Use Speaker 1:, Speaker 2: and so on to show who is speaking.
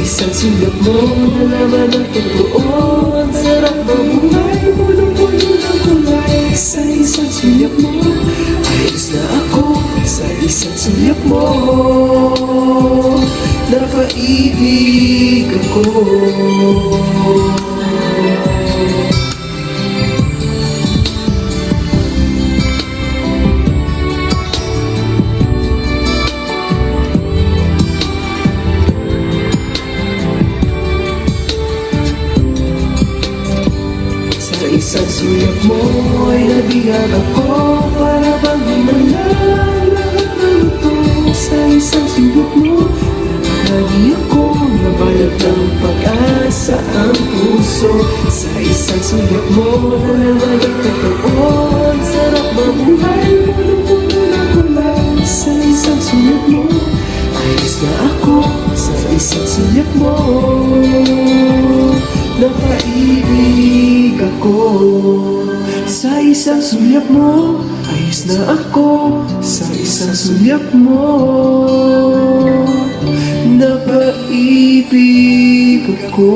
Speaker 1: isang sulyap mo, nalaman ang totoo. Ang sarap mabuhay, punong-puno ng kulay. Sa isang sulyap mo, ayos na ako. Sa isang sulyap mo, napaibig ako. Sa isang sulyap mo ay nabihag ako. Para bang hinalang lahat ng ito. Sa isang sulyap mo, nakahagi ako. Nabalot ng pag-asa ang puso. Sa isang sulyap mo, nalaman ang totoo. Ang sarap mabuhay, punong-puno ng kulay. Sa isang sulyap mo, ayos na ako. Sa isang sulyap mo, napaibig ako. Sa isang sulyap mo, ayos na ako. Sa isang sulyap mo, napaibig ako.